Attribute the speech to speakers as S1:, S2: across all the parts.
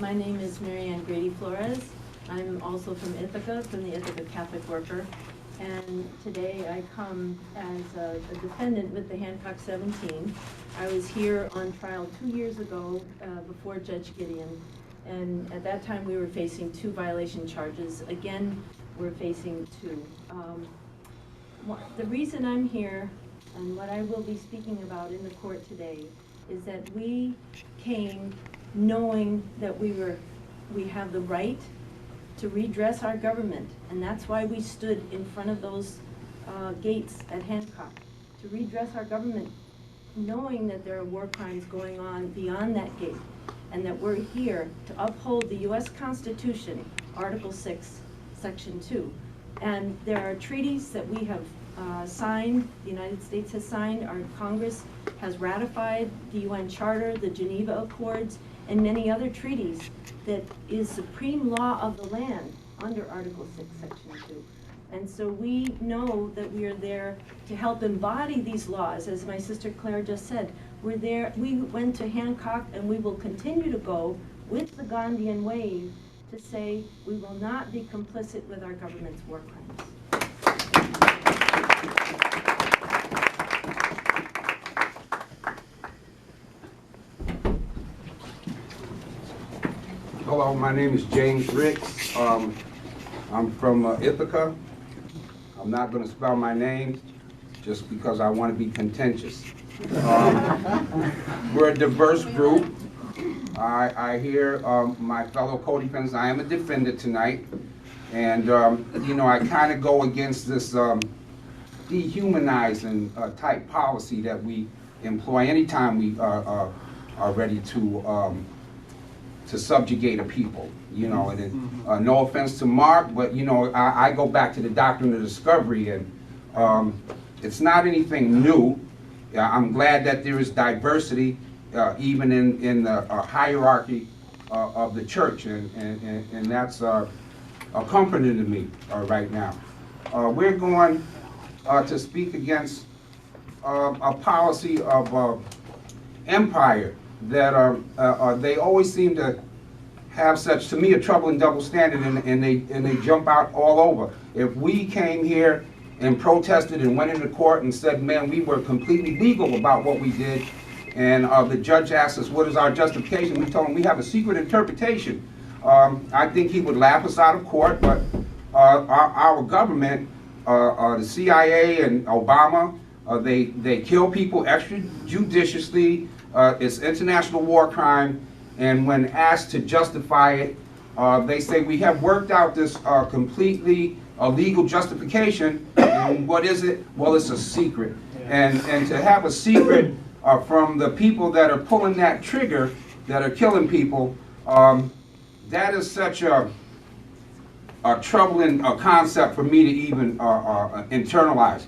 S1: My name is Grady Flores. I'm also from Ithaca, from the Ithaca Catholic Worker. And today I come as a defendant with the Hancock 17. I was here on trial 2 years ago before Judge Gideon. And at that time we were facing 2 violation charges. Again, we're facing 2. The reason I'm here and what I will be speaking about in the court today is that we came knowing that we have the right to redress our government, and that's why we stood in front of those gates at Hancock, to redress our government, knowing that there are war crimes going on beyond that gate, and that we're here to uphold the U.S. Constitution, Article 6, Section 2. And there are treaties that we have signed, the United States has signed, our Congress has ratified the UN Charter, the Geneva Accords, and many other treaties that is supreme law of the land under Article 6, Section 2. And so we know that we are there to help embody these laws. As my sister Claire just said, we're there, we went to Hancock and we will continue to go with the Gandhian wave to say we will not be complicit with our government's war crimes.
S2: Hello, my name is James Ricks. I'm from Ithaca. I'm not going to spell my name just because I want to be contentious. We're a diverse group. I hear my fellow co-defendants. I am a defendant tonight. And, you know, I kind of go against this dehumanizing type policy that we employ anytime we are ready to subjugate a people, you know, and no offense to Mark, but you know, I go back to the doctrine of discovery, and it's not anything new. I'm glad that there is diversity even in the hierarchy of the church, and that's a comforting to me right now. We're going to speak against a policy of empire that they always seem to have such, to me, a troubling double standard, and they jump out all over. If we came here and protested and went into court and said, man, we were completely legal about what we did, and the judge asked us, what is our justification? We told him we have a secret interpretation. I think he would laugh us out of court, but our government, the CIA and Obama, they kill people extrajudiciously. It's international war crime, and when asked to justify it, they say we have worked out this completely legal justification. And what is it? Well, it's a secret. And to have a secret from the people that are pulling that trigger, that are killing people, that is such a troubling concept for me to even internalize.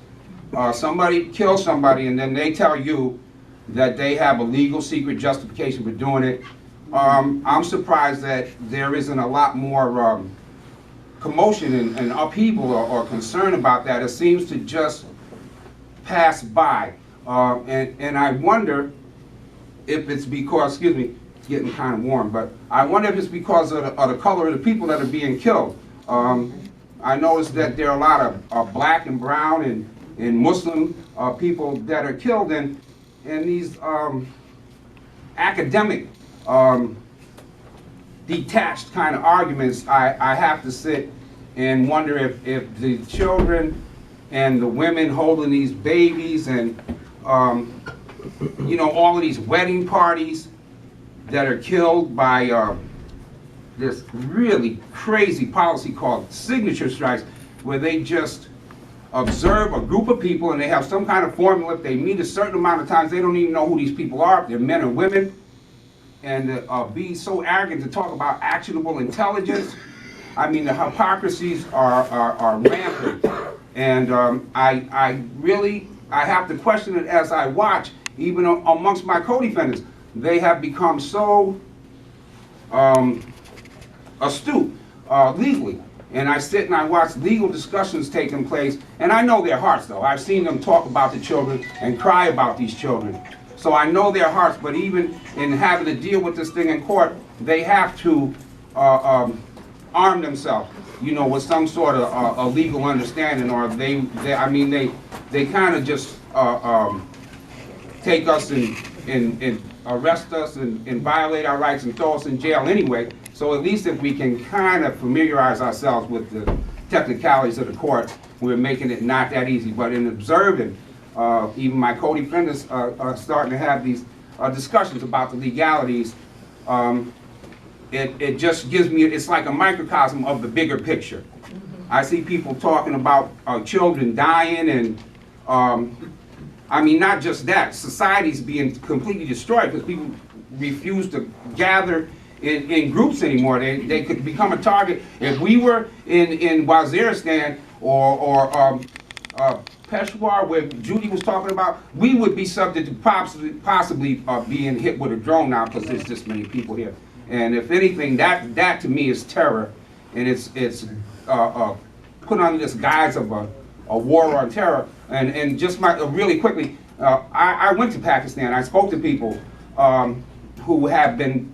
S2: Somebody kills somebody, and then they tell you that they have a legal secret justification for doing it. I'm surprised that there isn't a lot more commotion and upheaval or concern about that. It seems to just pass by. And I wonder if it's because, excuse me, it's getting kind of warm, but I wonder if it's because of the color of the people that are being killed. I noticed that there are a lot of black and brown and Muslim people that are killed, and these academic, detached kind of arguments, I have to sit and wonder if the children and the women holding these babies and, you know, all of these wedding parties that are killed by this really crazy policy called signature strikes, where they just observe a group of people and they have some kind of formula. If they meet a certain amount of times, they don't even know who these people are, if they're men or women, and be so arrogant to talk about actionable intelligence. I mean, the hypocrisies are rampant, and I have to question it as I watch, even amongst my co-defendants. They have become so astute legally. And I sit and I watch legal discussions taking place, and I know their hearts, though. I've seen them talk about the children and cry about these children. So I know their hearts, but even in having to deal with this thing in court, they have to arm themselves, you know, with some sort of a legal understanding, or I mean, they kind of just take us and arrest us and violate our rights and throw us in jail anyway. So at least if we can kind of familiarize ourselves with the technicalities of the courts, we're making it not that easy. But in observing, even my co-defendants are starting to have these discussions about the legalities. It just gives me, it's like a microcosm of the bigger picture. I see people talking about children dying, and I mean, not just that, society's being completely destroyed because people refuse to gather in groups anymore. They could become a target. If we were in Waziristan or Peshawar, where Judy was talking about, we would be subject to possibly being hit with a drone now because there's this many people here. And if anything, that to me is terror, and it's put under this guise of a war on terror. And just really quickly, I went to Pakistan. I spoke to people who have to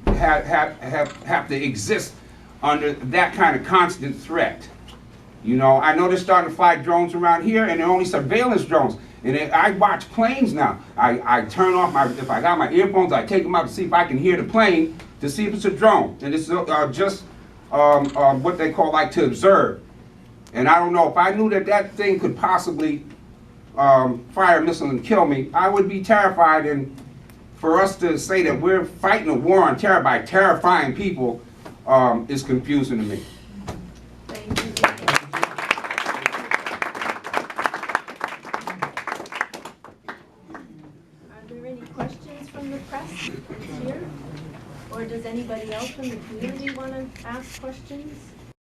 S2: exist under that kind of constant threat. You know, I know they're starting to fly drones around here, and they're only surveillance drones. And I watch planes now. I turn off if I got my earphones, I take them out to see if I can hear the plane, to see if it's a drone. And it's just what they call like to observe. And I don't know, if I knew that thing could possibly fire a missile and kill me, I would be terrified. And for us to say that we're fighting a war on terror by terrifying people is confusing to me.
S1: Thank you. Are there any questions from the press that's here? Or does anybody else from the community want to ask questions?